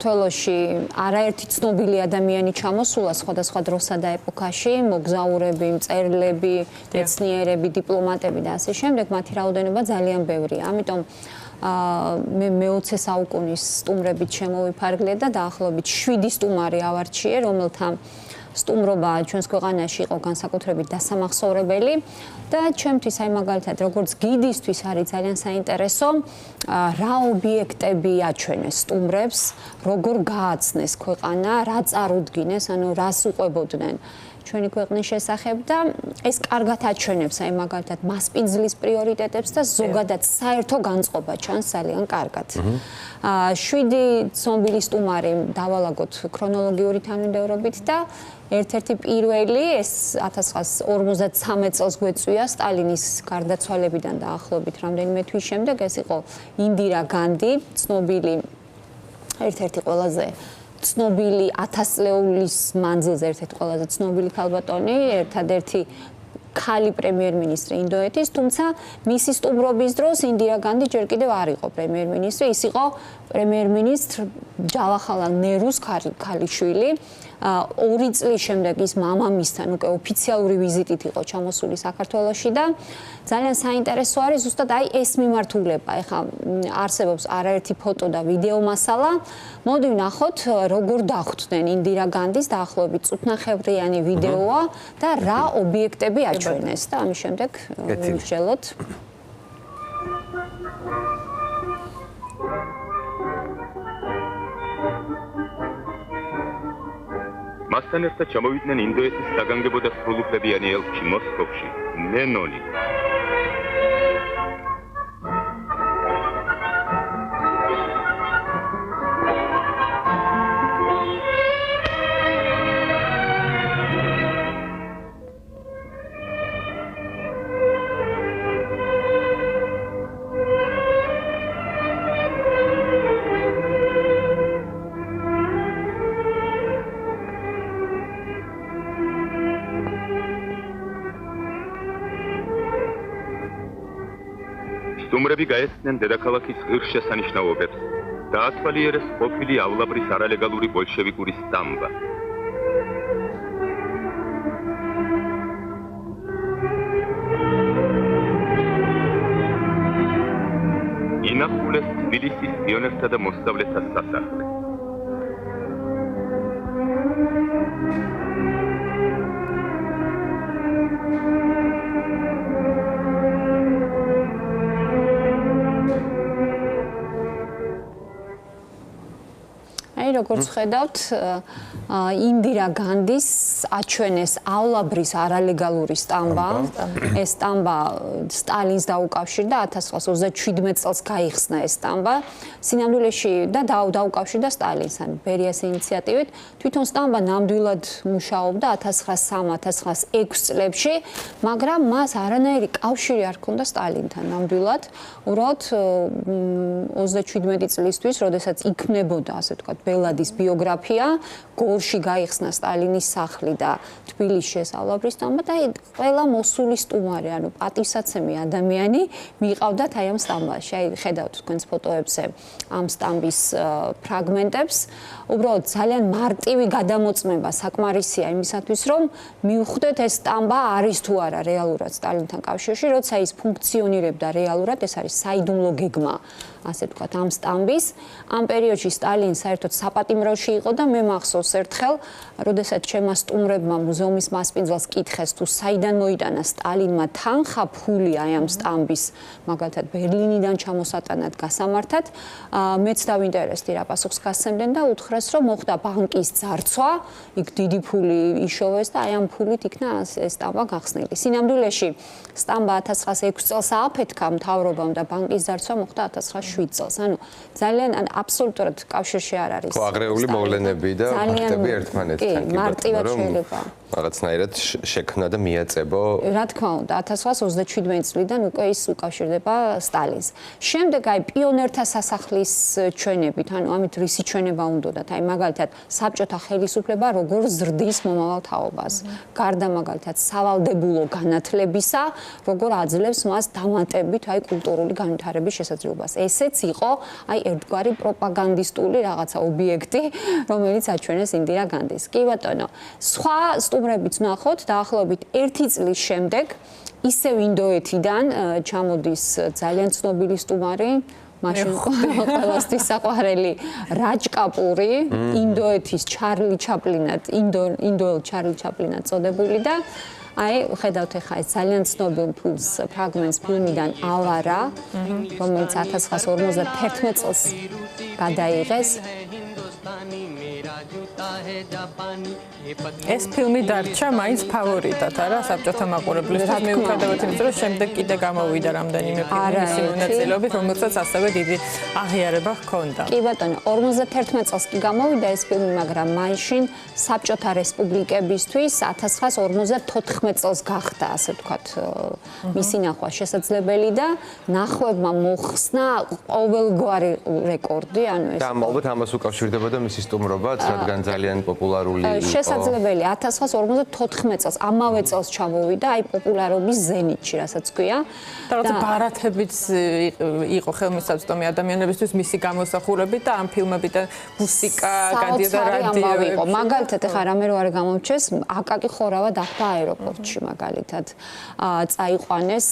საქართველოში არაერთი ცნობილი ადამიანი ჩამოსულა სხვადასხვა დროსა და ეპოქაში, მოგზაურები, მწერლები, მეცნიერები, დიპლომატები და ასე შემდეგ, მათი რაოდენობა ძალიან ბევრია. ამიტომ მე მე-20 საუკუნის სტუმრებით შემოვიფარგლე და დაახლოებით 7 სტუმარი ავარჩიე, რომელთა სტუმრობა ჩვენს ქვეყანაში იყო განსაკუთრებით დასამახსოვრებელი და ჩემთვის აი მაგალითად როგორც გიდისთვის არის ძალიან საინტერესო რა ობიექტები აჩვენეს სტუმრებს, როგორ გააცნეს ქვეყანა, რა წარუდგინეს, ანუ რას უყვებოდნენ ჩვენი ქვეყნის შესახებ და ეს კარგად აჩვენებს აი მაგალითად მასპინძლის პრიორიტეტებს და ზოგადად საერთო განწყობა ჩანს ძალიან კარგად. 7 ცნობილი სტუმარი დავალაგოთ ქრონოლოგიური თანმიმდევრობით და ერთ-ერთი პირველი ეს 1953 წელს გვეწვია სტალინის გარდაცვალებიდან დაახლოებით რამდენიმე თვის შემდეგ ეს იყო ინდირა განდი, ცნობილი ერთ-ერთი ყველაზე ცნობილი 1000 წლეულის მანძილზე ერთ-ერთი ყველაზე ცნობილი ქალბატონი, ერთადერთი ქალი პრემიერ-მინისტრი ინდოეთის, თუმცა მისი სტუმრობის დროს ინდირა განდი ჯერ კიდევ არ იყო პრემიერ-მინისტრი, ის იყო პრემიერ-მინისტრ ჯავაჰარლალ ნერუს ქალიშვილი. 2 წლის შემდეგ ის მამამისთან უკვე ოფიციალური ვიზიტით იყო ჩამოსული საქართველოში და ძალიან საინტერესო არის ზუსტად აი ეს მიმართულება. ეხლა არსებობს არაერთი ფოტო და ვიდეო მასალა. მოდი ვნახოთ როგორ დახვდნენ ინდირა განდის დაახლოებით წუთნახევრიანი ვიდეოა და რა ობიექტები აჩვენეს და ამის შემდეგ ვიმსჯელოთ. მასთან ერთად ჩამოვიდნენ ინდოეთის საგანგებო და სრულუფლებიანი ელჩი მოსკოვში, მენონი. სტუმრები გაეცნენ დედაქალაქის ღირსშესანიშნაობებს. დაათვალიერეს ყოფილი ავლაბრის არალეგალური ბოლშევიკური სტამბა. ინახულეს თბილისის პიონერთა და მოსწავლეთა სასახლე. როგორც ხედავთ, ინდირა განდის აჩვენეს ავლაბრის არალეგალური სტამბა. ეს სტამბა სტალინს დაუკავშირდა 1937 წელს გაიხსნა ეს სტამბა. სინამდვილეში და დაუკავშირდა სტალინს, ან ბერიას ინიციატივით. თვითონ სტამბა ნამდვილად მუშაობდა 1903-1906 წლებში, მაგრამ მას არანაირი კავშირი არ ჰქონდა სტალინთან ნამდვილად. უბრალოდ 37 წლისთვის, როდესაც იქმნებოდა, ასე ვთქვათ, ბელადის ბიოგრაფია, გორში გაიხსნა სტალინის სახლი და თბილისში ეს ავლაბრის სტამბა და ყველა მოსული სტუმარი, ანუ პატივსაცემი ადამიანი მიყავდათ აი ამ სტამბაში. აი ხედავთ თქვენს ფოტოებზე ამ სტამბის ფრაგმენტებს. უბრალოდ ძალიან მარტივი გადამოწმება საკმარისია იმისათვის, რომ მივხვდეთ ეს სტამბა არის თუ არა რეალურად სტალინთან კავშირში, როცა ის ფუნქციონირებდა რეალურად, ეს არის საიდუმლო გეგმა, ასე ვთქვათ, ამ სტამბის. ამ პერიოდში სტალინი საერთოდ საპატიმროში იყო და მე მახსოვს ერთხელ, როდესაც ჩემმა სტუმრებმა მუზეუმის მასპინძელს კითხეს, თუ საიდან მოიტანა სტალინმა თანხა ფული აი ამ სტამბის, მაგალითად ბერლინიდან ჩამოსატანად გასამართად, მეც დავინტერესდი რა პასუხს გასცემდნენ და უთხრეს, რომ მოხდა ბანკის ძარცვა, იქ დიდი ფული იშოვეს და აი ამ ფულით იქნა ეს სტამბა გახსნილი. სინამდვილეში სტამბა 1906 წელს ააფეთქა მთავრობამ და ბანკის ძარცვა მოხდა 1907 წელს. ანუ ძალიან აბსოლუტურად კავშირში არ არის. აღრეული მოვლენები და ფაქტები ერთმანეთთან კი, მარტივად შეიძლება. რაღაცნაირად შექმნა და მიაწებო. რა თქმა უნდა, 1937 წლიდან უკვე ის უკავშირდება სტალინს. შემდეგ აი პიონერთა სასახლის ჩვენებით, ანუ ამით რისი ჩვენება უნდათ, აი მაგალითად საბჭოთა ხელისუფლება როგორ ზრდის მომავალ თაობას. გარდა მაგალითად სავალდებულო განათლებისა, როგორ აძლევს მას დამატებით აი კულტურული განვითარების შესაძლებლობას. ეს ესეც იყო აი ერთგვარი პროპაგანდისტული რაღაცა ობიექტი, რომელიც აჩვენეს ინდირა განდის. კი ბატონო, სხვა სტუმრებიც ნახოთ, დაახლოებით 1 წლის შემდეგ ისევ ინდოეთიდან ჩამოდის ძალიან ცნობილი სტუმარი, მაშინ ყველასთვის საყვარელი რაჯ კაპური, ინდოეთის ჩარლი ჩაპლინად, ინდოელ ჩარლი ჩაპლინად წოდებული და აი, ხედავთ ახლა ეს ძალიან ცნობილ ფრაგმენტს ფილმიდან ავარა, რომელიც 1951 წელს გადაიღეს. ეს ფილმი დარჩა მაინც ფავორიტად, არა, საბჭოთა მაყურებლისთვის, მიუხედავად იმისა, რომ შემდეგ კიდე გამოვიდა რამდენიმე ფილმი მისი მონაწილეობით, რომელსაც ასევე დიდი აღიარება ჰქონდა. კი ბატონო, 51 წელს კი გამოვიდა ეს ფილმი, მაგრამ მაშინ საბჭოთა რესპუბლიკებისთვის 1954 წელს გახდა, ასე ვთქვათ, მისი ნახვა შესაძლებელი და ნახვებმა მოხსნა ყოველგვარი რეკორდი, ანუ ეს და ალბათ ამას უკავშირდებოდა მისი სტუმრობაც, რადგან ძალიან პოპულარული იყო. შესაძლებელი 1954 წელს, ამავე წელს ჩამოვიდა აი პოპულარობის ზენიტში, რასაც ქვია. და როცა ბარათებიც იყო ხელმისაწვდომი ადამიანებისთვის მისი გამოსახულებით და ამ ფილმებიდან მუსიკა გადიოდა რადიო. მაგალითად, ახლა რამე რო არ გამომჩეს, აკაკი ხორავა დახვდა აეროპორტში მაგალითად. წაიყვანეს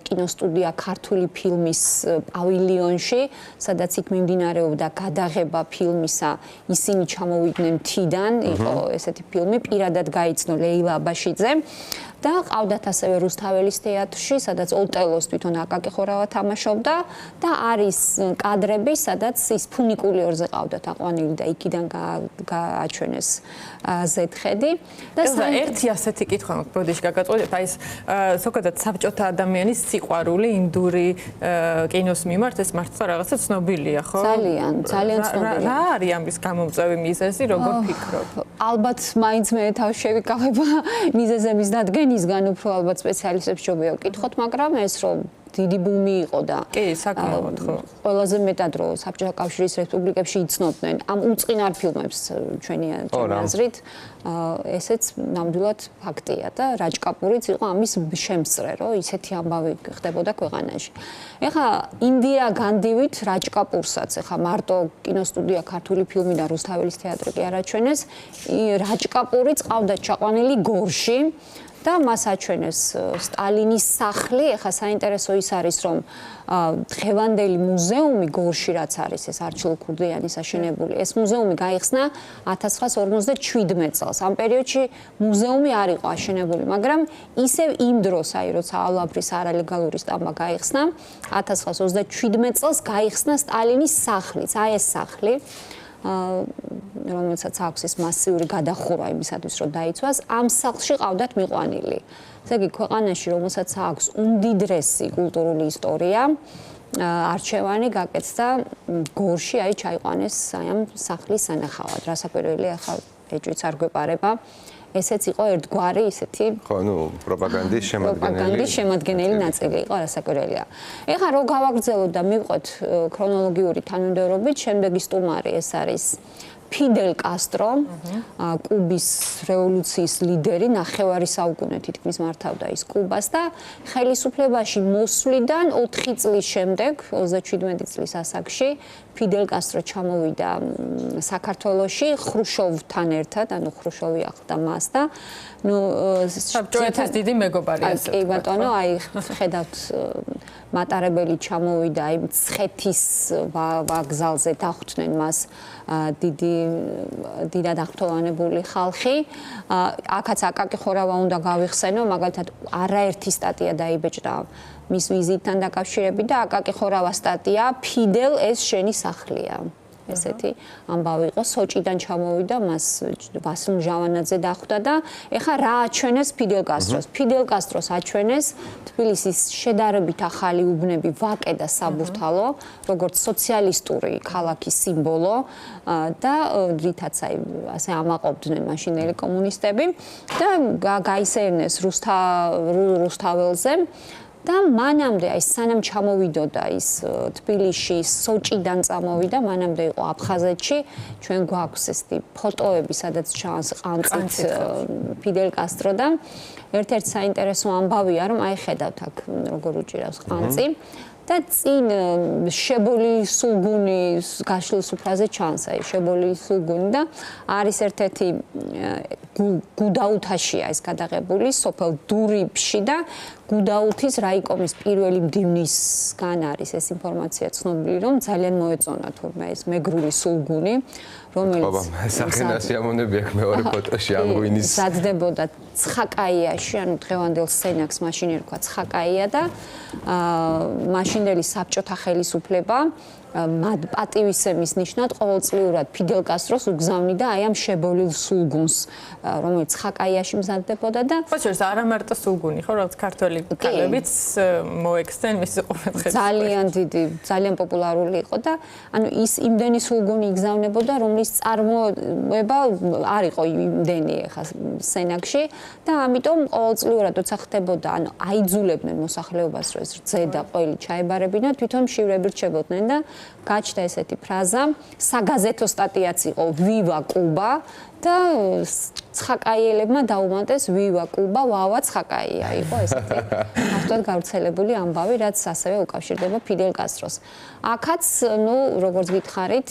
კინოსტუდია ქართული ფილმის პავილიონში, სადაც იქ მიმდინარეობდა გადაღება ფილმისა. ისინი ჩამოვიდნენ მთიდან, იყო ესეთი ფილმი, პირადად გაიცნო ლეილა აბაშიძე. და ყავდათ ასევე რუსთაველის თეატრში, სადაც ოტელოს თვითონ აკაკი ხორავა თამაშობდა და არის კადრები, სადაც ის ფუნიკულიორზე ყავდათ აყვანილი და იქიდან გააჩვენეს ზეთხედი. და ერთი ასეთი კითხვა მაქვს, ბოდიში გაგაწყვეტეთ, აი ეს ზოგადად საბჭოთა ადამიანის სიყვარული ინდური კინოს მიმართ, ეს მართლა რაღაცა ცნობილია, ხო? ძალიან ცნობილია. რა არის ამის გამომწვევი მიზეზი, როგორ ფიქრობ? ალბათ მაინც მე თავი შევიკავება მიზეზების დადგენისგან, უფრო ალბათ სპეციალისტებს ჯობია ვკითხოთ, მაგრამ ეს რომ დიდი ბუმი იყო და კი, საკმაოდ ხო. ყველაზე მეტად რომ საბჭოთა კავშირის რესპუბლიკებში იცნობდნენ ამ უწყინარ ფილმებს ჩვენი აზრით, ესეც ნამდვილად ფაქტია და რაჯ კაპურიც იყო ამის შემსწრე, რომ ისეთი ამბავი ხდებოდა ქვეყანაში. ეხლა ინდირა განდივით რაჯ კაპურსაც, ეხლა მარტო კინოსტუდია ქართული ფილმი და რუსთაველის თეატრი კი არაჩვენეს, რაჯ კაპურიც ყავდა ჩაყვანილი გორში. და მას აჩვენეს სტალინის სახლი. ეხლა საინტერესო ის არის, რომ დღევანდელი მუზეუმი გორში რაც არის, ეს არჩილ ქურდიანის აშენებული, ეს მუზეუმი გაიხსნა 1957 წელს. ამ პერიოდში მუზეუმი არ იყო აშენებული, მაგრამ ისევ იმ დროს, აი როცა ალავრის არალეგალური სტამბა გაიხსნა, 1927 წელს გაიხსნა სტალინის სახლიც. აი ეს სახლი რომელსაც აქვს ეს მასიური გადახურვა იმისათვის, რომ დაიცვას, ამ სახლში ყავდათ მიყვანილი. ესე იგი, ქვეყანაში, რომელსაც აქვს უმდიდრესი კულტურული ისტორია, არჩევანი გაკეთდა გორში, აი ჩაიყვანეს აი ამ სახლის სანახავად. რასაკვირველია, ახლა ეჭვიც არ გვეპარება. ესეც იყო ერთგვარი ისეთი ხო, ნუ პროპაგანდის შემადგენელი ნაწილი იყო, რასაკვირველია. ეხლა რო გავაგრძელოთ და მივყვეთ ქრონოლოგიური თანმიმდევრობით, შემდეგი სტუმარი ეს არის ფიდელ კასტრო, კუბის რევოლუციის ლიდერი, ნახევარი საუკუნე თითქმის მართავდა ის კუბას და ხელისუფლებაში მოსვლიდან 4 წლის შემდეგ, 37 წლის ასაკში, ფიდელ კასტრო ჩამოვიდა საქართველოში ხრუშოვთან ერთად, ანუ ხრუშოვი ახლდა მას და ნუ საბჭოეთის დიდი მეგობარი ასე. კი ბატონო, აი ხედავთ მატარებელი ჩამოვიდა აი მცხეთის ვაგზალზე დახვდნენ მას დიდად აღფრთოვანებული ხალხი. აქაც აკაკი ხორავა უნდა გავიხსენო, მაგალითად არაერთი სტატია დაიბეჭდა მის ვიზიტთან დაკავშირებით და აკაკი ხორავა სტატია ფიდელ ეს შენი სახლია. ესეთი ამბავი იყო, სოჭიდან ჩამოვიდა, მას ვასილ ჟავანაძე დახვდა და ეხლა რა აჩვენეს ფიდელ კასტროს? ფიდელ კასტროს აჩვენეს თბილისის შედარებით ახალი უბნები ვაკე და საბურთალო, როგორც სოციალისტური ქალაქის სიმბოლო და რითაც აი ასე ამაყობდნენ მაშინელი კომუნისტები და გაისერნეს რუსთაველზე. და მანამდე აი სანამ ჩამოვიდოდა ის თბილისში სოჭიდან წამოვიდა, მანამდე იყო აფხაზეთში. ჩვენ გვაქვს ესეთი ფოტოები, სადაც ჩანს ყანწით ფიდელ კასტრო და ერთ-ერთი საინტერესო ამბავია, რომ აი ხედავთ აქ როგორ უჭირავს ყანწი. და წინ შებოლილი სულგუნი გაშლის უფრაზე ჩანს, აი შებოლილი სულგუნი და არის ერთ-ერთი გუდაუთაშია ეს გადაღებული სოფელ დურიბში და გუდაუთის რაიკომის პირველი მდივნისგან არის ეს ინფორმაცია ცნობილი, რომ ძალიან მოეწონა თურმე ეს მეგრული სულგუნი, რომელიც სახენასი ამონები აქვს მეორე ფოტოში ამ ღვინის მზადდებოდა ცხაკაიაში, ანუ დღევანდელ სენაკს მაშინ ერქვა ცხაკაია და მაშინდელი საბჭოთა ხელისუფლება პატივისცემის ნიშნად ყოველწლიურად ფიდელ კასტროს უგზავნიდა აი ამ შებოლილ სულგუნს, რომელიც ხაკაიაში მზადდებოდა და ხოჭერს არა მარტო სულგუნი, ხო, რაღაც ქართველი კალებიც მოექცნენ მისი ყურადღებას. ძალიან დიდი, ძალიან პოპულარული იყო და ანუ ის იმდენი სულგუნი იგზავნებოდა, რომლის წარმოება არ იყო იმდენი ახლა სენაკში და ამიტომ ყოველწლიურად როცა ხდებოდა, ანუ აიძულებდნენ მოსახლეობას, რომ ეს რძედა ყველი ჩაებარებინა, თვითონ მშივრები რჩებოდნენ და გაჩნდა ესეთი ფრაზა, საგაზეთო სტატიაც იყო ვივა კუბა და ცხაკაიელებმა დაუმატეს ვივა კუბა, ვავა ცხაკაია იყო ესეთი ფართოდ გავრცელებული ამბავი, რაც ასევე უკავშირდება ფიდელ კასტროს. აქაც, ну, როგორც გითხარით,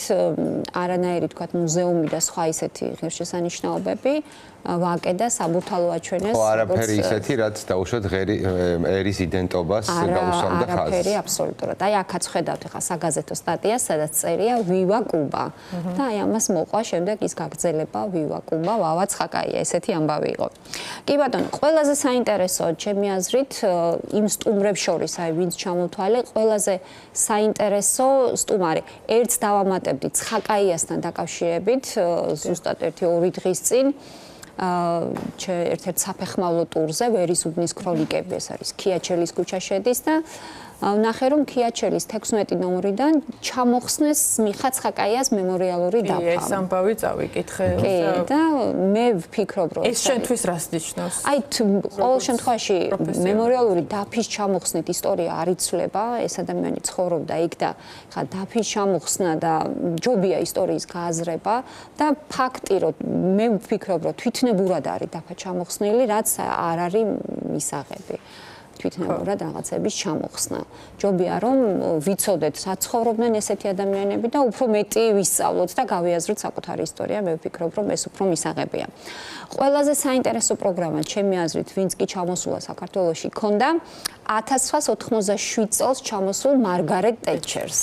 არანაირი თქვათ მუზეუმი და სხვა ისეთი ღირსშესანიშნაობები ვაკე და საბურთალო აჩვენეს. ხო, არაფერი ისეთი, რაც დაუშვათ ერის იდენტობას გაუსვამდა ხაზს. არაფერი აბსოლუტურად. აი აქაც ხედავთ ახლა საგაზეთო სტატიას, სადაც წერია ვივა კუბა. და აი ამას მოყვა შემდეგ ის გაგრძელება ვივა კუბა, ვავა ცხაკაია, ესეთი ამბავი იყო. კი ბატონო, ყველაზე საინტერესო ჩემი აზრით იმ სტუმრებს შორის, აი ვინც ჩამოთვალე, ყველაზე საინტერესო სტუმარი. ერთს დავამატებდი ცხაკაიასთან დაკავშირებით, ზუსტად 1-2 დღის წინ ერთ-ერთ საფეხმავლო ტურზე ვერის უბნის ქრონიკები, ეს არის ქიაჩელის ქუჩა შედის და ვნახე რომ ქიაჩელის 16 ნომრიდან ჩამოხსნეს მიხა ცხაკაიას მემორიალური დაფა. ეს ამბავი წავიკითხე. კი, და მე ვფიქრობ რომ ეს შენთვის რას ნიშნავს? აი ყოველ შემთხვევაში მემორიალური დაფის ჩამოხსნით ისტორია არ იცვლება, ეს ადამიანი ცხოვრობდა იქ და ხა დაფის ჩამოხსნა და ჯობია ისტორიის გააზრება და ფაქტი რომ მე ვფიქრობ რომ თვითნებურად არის დაფა ჩამოხსნილი, რაც არ არის მისაღები. თვითნებურად რაღაცების ჩამოხსნა. ჯობია რომ ვიცოდეთ, საცხოვრობდნენ ესეთი ადამიანები და უფრო მეტი ვისწავლოთ და გავიაზროთ საკუთარი ისტორია, მე ვფიქრობ რომ ეს უფრო მისაღებია. ყველაზე საინტერესო პროგრამა ჩემი აზრით, ვინც კი ჩამოსულა საქართველოში, ქონდა 1987 წელს ჩამოსულ მარგარეტ ტეტჩერს.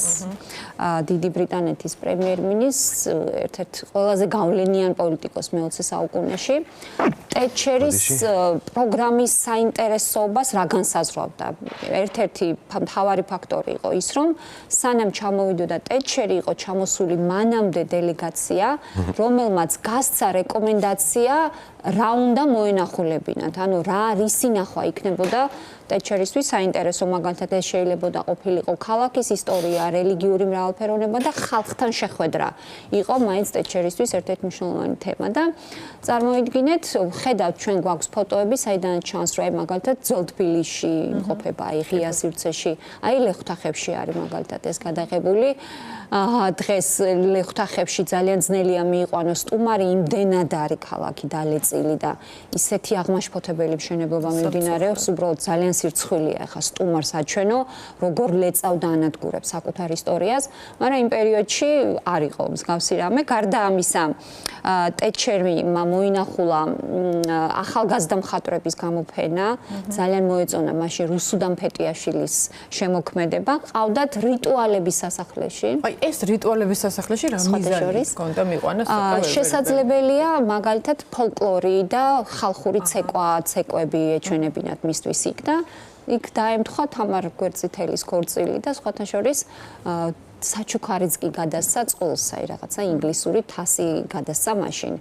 დიდი ბრიტანეთის პრემიერ-მინისტრს, ერთ-ერთ ყველაზე გავლენიან პოლიტიკოს მე-20 საუკუნეში. ტეტჩერის პროგრამის საინტერესობას რა განსაზღვრავდა? ერთ-ერთი მთავარი ფაქტორი იყო ის, რომ სანამ ჩამოვიდოდა ტეტჩერი, იყო ჩამოსული მანამდე დელეგაცია, რომელმაც გასცა რეკომენდაცია რა უნდა მოენახულებინათ, ანუ რა რისი ნახვა იქნებოდა ტეტჩერისთვის საინტერესო, მაგალითად ეს შეიძლებოდა ყოფილიყო ქალაქის ისტორია, რელიგიური მრავალფეროვნება და ხალხთან შეხვედრა. იყო მაინც ტეტჩერისთვის ერთ-ერთი მნიშვნელოვანი თემა და წარმოიდგინეთ, ხედავთ ჩვენ გვაქვს ფოტოები, საიდანაც ჩანს, რომ აი მაგალითად ძელთბილისში იმყოფება, აი ღია სივრცეში, აი ლეხთახებში არის მაგალითად ეს გადაღებული. დღეს ლეხთახებში ძალიან ძნელია მიიყვანოს სტუმარი, იმდენად არის ქალაქი დალეწილი და ისეთი აღმაშფოთებელი მშენებლობა მიმდინარეობს, უბრალოდ ძალიან სირცხვილია ახლა სტუმარს აჩვენო, როგორ ლეწავდა ანადგურებს საკუთარ ისტორიას, მაგრამ იმ პერიოდში არ იყო მსგავსი რამე. გარდა ამისა, ტეტჩერმა მოინახულა ახალგაზრდა მხატვრების გამოფენა, ძალიან მოეწონა მაშინ რუსუდან ფეტიაშვილის შემოქმედება, ყავდათ რიტუალების სასახლეში. ეს რიტუალების სასახლეში რა მიზანი ჰქონდა მიყვანოს საყოველთაოდ? შესაძლებელია მაგალითად ფოლკლორი და ხალხური ცეკვები ეჩვენებინათ მისთვის იქ და იქ დაემთხვა თამარ გვერდწითელის ქორწილი და სხვათა შორის საჩუქარიც კი გადასცა წყულს, აი რაღაცა ინგლისური თასი გადასცა მაშინ.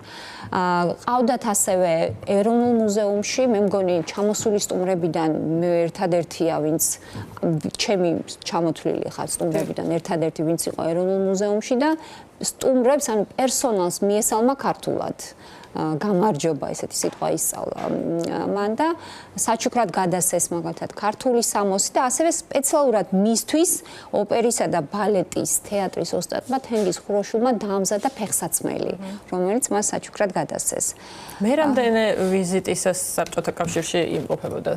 ყავდათ ასევე ეროვნულ მუზეუმში, მე მგონი ჩამოსული სტუმრებიდან მე ერთადერთია, ვინც ჩემი ჩამოთვლილი ხარ სტუმრებიდან ერთადერთი, ვინც იყო ეროვნულ მუზეუმში და სტუმრებს, ანუ პერსონალს მიესალმა ქართულად. გამარჯობა ესეთი სიტყვა ისწავლა მან და საჩუქრად გადასცეს მაგალითად ქართული სამოსი და ასევე სპეციალურად მისთვის ოპერისა და ბალეტის თეატრის ოსტატმა თენგიზ ხროშულმა დაამზადა ფეხსაცმელი, რომელიც მას საჩუქრად გადასცეს. მე რამდენი ვიზიტისას საბჭოთა კავშირში იმყოფებოდა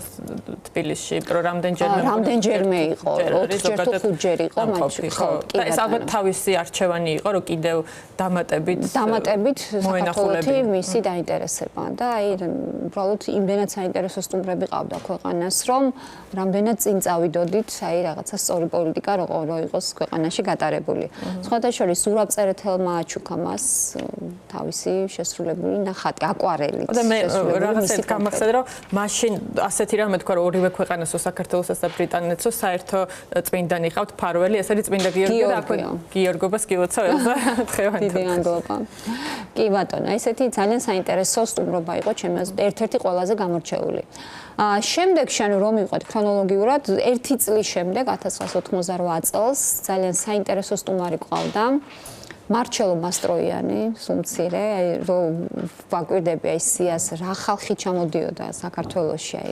თბილისში, რამდენჯერმე იყო, 4ჯერ თუ 5ჯერ იყო, და ეს ალბათ თავისი არჩევანი იყო, რომ კიდევ დამატებით საქართველოში მისი დაინტერესება და აი უბრალოდ იმდენად საინტერესო სტუმრები ყავდა ქვეყანას, რომ რამდენად წინ წავიდოდით, აი რაღაცა სწორი პოლიტიკა რო იყოს ქვეყანაში გატარებული. სხვათა შორის ზურაბ წერეთელმა აჩუქა მას თავისი შესრულებული ნახატი, აკვარელი. და მე რაღაცა გამახსენდა, რომ მაშინ ასეთი რამე თქვა, რომ ორივე ქვეყანასო საქართველოსაც და ბრიტანეთსო საერთო წმინდანი ყავთ ფარველი, ეს არის წმინდა გიორგი და აქვე გიორგობას გილოცავ ელზა თხევანი. დიდი მადლობა. კი ბატონო, ესეთი ძალიან საინტერესო სტუმრობა იყო ჩემი აზრით, ერთ-ერთი ყველაზე გამორჩეული. შემდეგ შენ რომ მივყვეთ ქრონოლოგიურად, 1 წლის შემდეგ 1988 წელს ძალიან საინტერესო სტუმარი ყავდა. მარჩელო მასტროიანი, სუმცირე, რომ ვაკვირდები აი სიას რა ხალხი ჩამოდიოდა საქართველოში, აი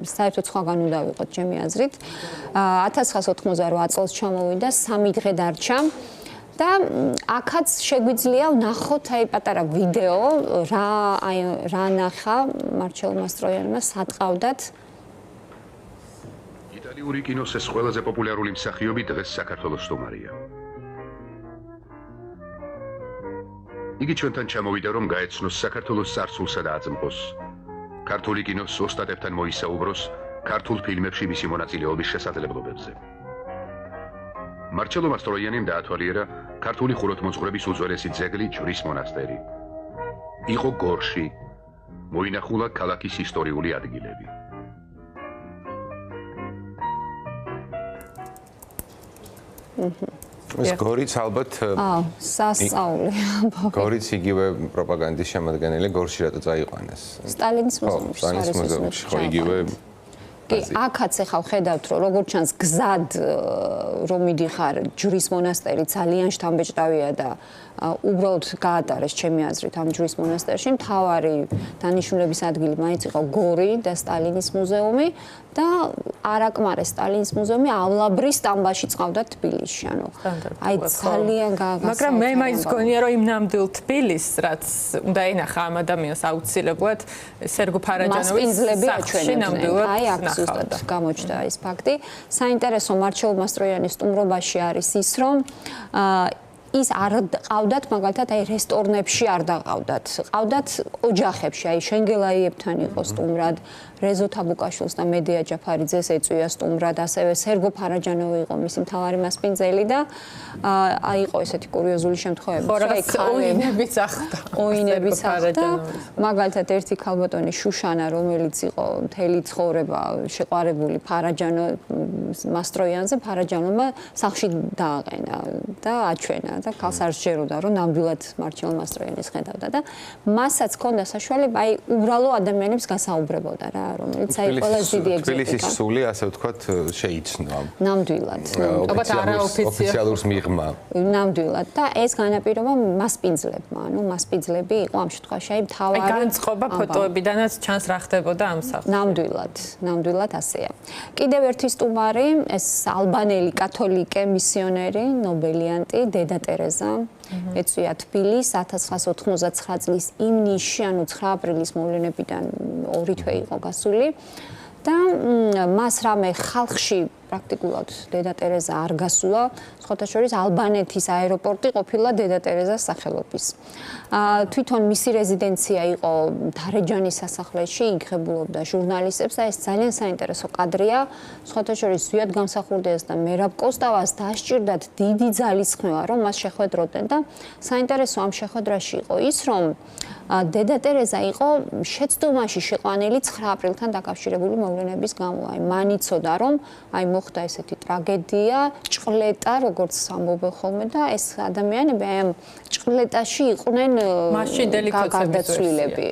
საერთოდ სხვაგან უნდა ვიყოთ ჩემი აზრით. 1988 წელს ჩამოვიდა, 3 დღე დარჩა. და აქაც შეგვიძლია ვნახოთ აი პატარა ვიდეო, რა ნახა მარჩელო მასტროიანმა სატყავდათ. იტალიური კინოს ეს ყველაზე პოპულარული მსახიობი დღეს საქართველოს სტუმარია. იგი ჩვენთან ჩამოვიდა, რომ გაეცნოს საქართველოს წარსულსა და აწმყოს. ქართული კინოს ოსტატებთან მოისაუბროს ქართულ ფილმებში მისი მონაწილეობის შესაძლებლობებზე. მარჩელო მასტროიანიმ დაათვალიერა ქართული ხუროთმოძღვრების უძველესი ძეგლი ჯვრის მონასტერი. იყო გორში, მოინახულა ქალაქის ისტორიული ადგილები. ეს გორიც ალბათ სასწაული. გორიც იგივე პროპაგანდის შემადგენელი, გორში რატო წაიყვანეს? სტალინის მუზეუმში. სტალინის მუზეუმში, ხო იგივე. კი, აქაც ახლა ხედავთ, რომ როგორც ჩანს გზად რომ მიდიხარ ჯვრის მონასტერი ძალიან შთამბეჭდავია და უბრალოდ გაატარეს ჩემი აზრით ამ ჯვრის მონასტერში მთავარი დანიშნულების ადგილი მაინც იყო გორი და სტალინის მუზეუმი და არაკმარეს სტალინის მუზეუმი ავლაბრის სტამბაში წავდა თბილისში, ანუ აი ძალიან მაგრამ მე მაინც გონია რომ იმ ნამდვილ თბილისს რაც უნდა ენახა ამ ადამიანს აუცილებლად სერგო ფარაჯანოვის სახლში ნამდვილად აი აქ ზუსტად გამოჩნდა ეს ფაქტი. საინტერესო მარჩელო მასტროიანის სტუმრობაში არის ის, რომ ის არ ყავდათ მაგალითად აი რესტორნებში არ დაყავდათ. ყავდათ ოჯახებში, აი შენგელაიებთან იყო სტუმრად, რეზო თაბუკაშვილს და მედია ჯაფარიძეს ეწვია სტუმრად, ასევე სერგო ფარაჯანოვი იყო მისი მთავარი მასპინძელი და აი იყო ესეთი კურიოზული შემთხვევები. ოინებიც ახდა. ოინებიც ახდა. მაგალითად ერთი ქალბატონი შუშანა, რომელიც იყო მთელი ცხოვრება შეყვარებული ფარაჯანო მასტროიანზე, ფარაჯანოვმა სახლში დააყენა და აჩვენა და ქალს არ შეეროდა, რომ ნამდვილად მარჩელო მასტროიანის ხედავდა და მასაც ჰქონდა საშუალება აი უბრალო ადამიანებს გასაუბრებოდა რა, რომელიც აი ყველაზე დიდი ეგზოტიკა. თბილისის სული, ასე ვთქვათ, შეიცნო. ნამდვილად. ოფიციალურს მიღმა. ნამდვილად და ეს განაპირობა მასპინძლებმა, ანუ მასპინძლები იყო ამ შემთხვევაში აი მთავარი. აი განწყობა ფოტოებიდანაც ჩანს რა ხდებოდა ამ სახლში. ნამდვილად ასეა. კიდევ ერთი სტუმარი, ეს ალბანელი კათოლიკე მისიონერი, ნობელიანტი, დედა ტერეზა. ეწვია თბილისს 1989 წლის ივნისში, ანუ 9 აპრილის მოვლენებიდან 2 თვე იყო გასული და მას რამე ხალხში პრაქტიკულად დედა ტერეზა არ გასულა, სხვათა შორის ალბანეთის აეროპორტი ყოფილა დედა ტერეზას სახელობის. თვითონ მისი რეზიდენცია იყო თარეჯანის სასახლეში, იღებულობდა ჟურნალისტებს და ეს ძალიან საინტერესო კადრია. სხვათა შორის ზვიად გამსახურდიას და მერაბ კოსტავას დასჭირდათ დიდი ძალისხმევა, რომ მას შეხვედროდნენ და საინტერესო ამ შეხვედრაში იყო ის, რომ დედა ტერეზა იყო შეცდომაში შეყვანილი 9 აპრილთან დაკავშირებული მოვლენების გამო. აი მან იცოდა, რომ აი მოხდა ესეთი ტრაგედია, ჭყლეტა, როგორც ამბობენ ხოლმე და ეს ადამიანები აი ამ ჭყლეტაში იყვნენ გარდაცვლილები.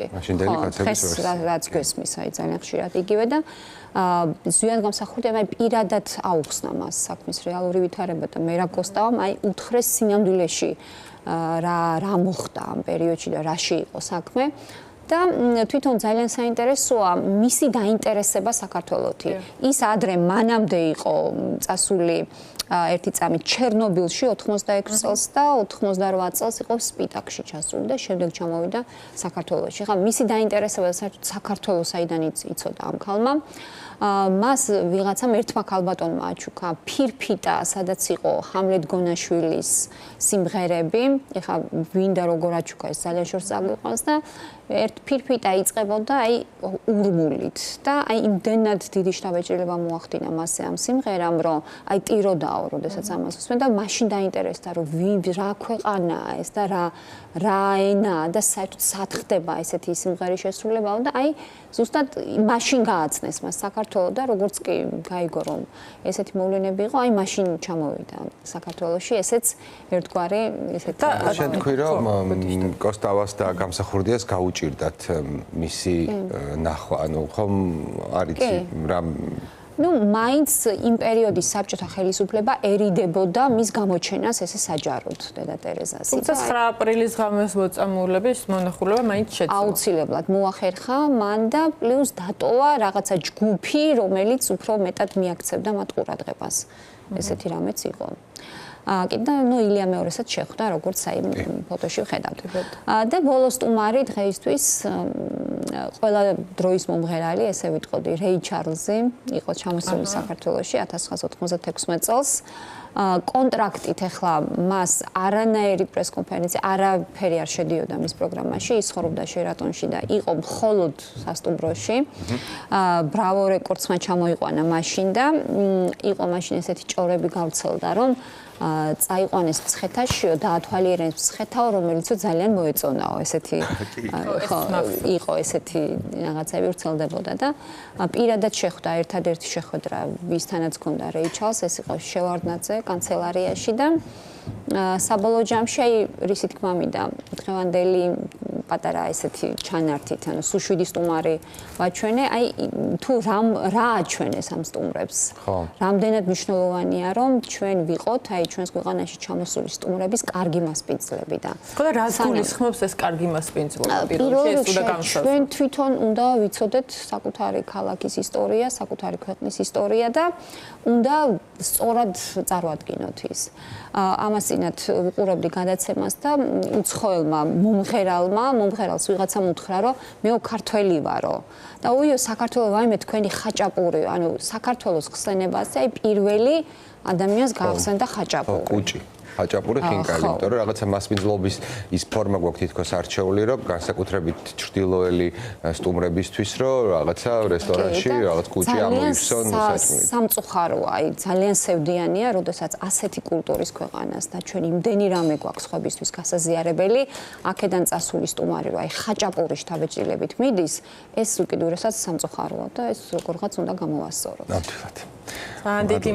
რაც გვესმის, აი ძალიან ხშირად იგივე და ზვიად გამსახურდიამ აი პირადად აუხსნა მას საქმის რეალური ვითარება და მერაბ კოსტავამ აი უთხრეს სინამდვილეში რა მოხდა ამ პერიოდში და რაში იყო საქმე. და თვითონ ძალიან საინტერესოა მისი დაინტერესება საქართველოთი. ის ადრე მანამდე იყო წასული ერთი წამით ჩერნობილში 86 წელს და 88 წელს იყო სპიტაკში ჩასული და შემდეგ ჩამოვიდა საქართველოში. ხა მისი დაინტერესება საერთოდ საქართველოს საიდან იცოდა ამ ქალმა. მას ვიღაცამ ერთმა ქალბატონმა აჩუქა ფირფიტა, სადაც იყო ჰამლეთ გონაშვილის სიმღერები. ეხა ვინ და როგორ აჩუქა ეს ძალიან შორს აგვიყვანს და ერთ ფირფიტა იწყებოდა აი ურმულით და აი იმდენად დიდი შთაბეჭდილება მოახდინა მასზე ამ სიმღერამ, რომ აი ტიროდაო, როდესაც ამას უსმენ და მაშინ დაინტერესდა, რომ რა ქვეყანაა ეს და რა ენაა და საერთოდ სათხდება ესეთი სიმღერის შესრულებაო და აი ზუსტად მაშინ გააცნეს მას საქართველო და როგორც კი გაიგო, რომ ესეთი მოვლენები იყო, აი მაშინ ჩამოვიდა საქართველოში, ესეც ერთგვარი ესეთი შენ თქვი რომ კოსტავას და გამსახურდიას გაუჭირდათ მისი ნახვა, ანუ ხომ არიცი რა მაინც იმ პერიოდის საბჭოთა ხელისუფლება ერიდებოდა მის გამოჩენას ესე საჯაროდ დედა ტერეზას. თუმცა 9 აპრილის ღამეს მოწამულების მონახულება მაინც შეძლო. აუცილებლად მოახერხა მან და პლუს დატოვა რაღაცა ჯგუფი, რომელიც უფრო მეტად მიაქცევდა მათ ყურადღებას. ესეთი რამეც იყო. კიდე ილია მეორესაც შეხვდა, როგორც აი ფოტოში ვხედავთ. და ბოლოს სტუმარი დღეისთვის ყველა დროის მომღერალი, ესე ვიტყოდი, რეი ჩარლზი, იყო ჩამოსული საქართველოში 1996 წელს. კონტრაქტით ახლა მას არანაირი პრესკონფერენცია, არაფერი არ შედიოდა მის პროგრამაში, ის ცხოვრობდა შეერატონში და იყო მხოლოდ სასტუმროში. ბრავო რეკორდსმა ჩამოიყვანა მაშინ და იყო მაშინ ესეთი ჭორები გავრცელდა, რომ წაიყვანეს მცხეთაშიო და ათვალიერეს მცხეთაო, რომელიც ძალიან მოეწონაო, ესეთი იყო ესეთი რაღაცები ვრცელდებოდა და პირადად შეხვდა ერთადერთი შეხვედრა, ვისთანაც ჰქონდა რეი ჩარლზ, ეს იყო შევარდნაძე კანცელარიაში და საბოლოო ჯამში რისი თქმა მინდა დღევანდელი პატარა ესეთი ჩანართით, ანუ სუშვიდი სტუმარი ვაჩვენე, აი თუ რა აჩვენეს ამ სტუმრებს. რამდენად მნიშვნელოვანია, რომ ჩვენ ვიყოთ, აი ჩვენს ქვეყანაში ჩამოსული სტუმრების კარგი მასპინძლები და ხო და რას გულისხმობს ეს კარგი მასპინძლობა? პირველ რიგში ჩვენ თვითონ უნდა ვიცოდეთ საკუთარი ქალაქის ისტორია, საკუთარი ქვეყნის ისტორია და უნდა სწორად წარვადგინოთ ის. ამასინათ ვუყურებდი გადაცემას და უცხოელმა მომღერალს ვიღაცამ უთხრა, რომ მეო ქართველი ვარო. და უიო საქართველო ვაიმე თქვენი ხაჭაპური, ანუ საქართველოს ხსენებაზე აი პირველი ადამიანს გაახსენდა ხაჭაპური. კუჭი. ხაჭაპური ხინკალი, იმიტომ რომ რაღაცა მასპინძლობის ის ფორმა გვაქვს თითქოს არჩეული, რომ განსაკუთრებით ჩრდილოელი სტუმრებისთვის, რომ რაღაცა რესტორანში რაღაც კუჭი ამოივსონ საჭმელად. სამწუხაროა, აი ძალიან სევდიანია, როდესაც ასეთი კულტურის ქვეყანას და ჩვენ იმდენი რამე გვაქვს ხობისთვის გასაზიარებელი, აქედან წასული სტუმარი, რომ აი ხაჭაპური შთაბეჭდილებით მიდის, ეს უკიდურესად სამწუხაროა და ეს როგორღაც უნდა გამოვასწოროთ. ნამდვილად. ძალიან დიდი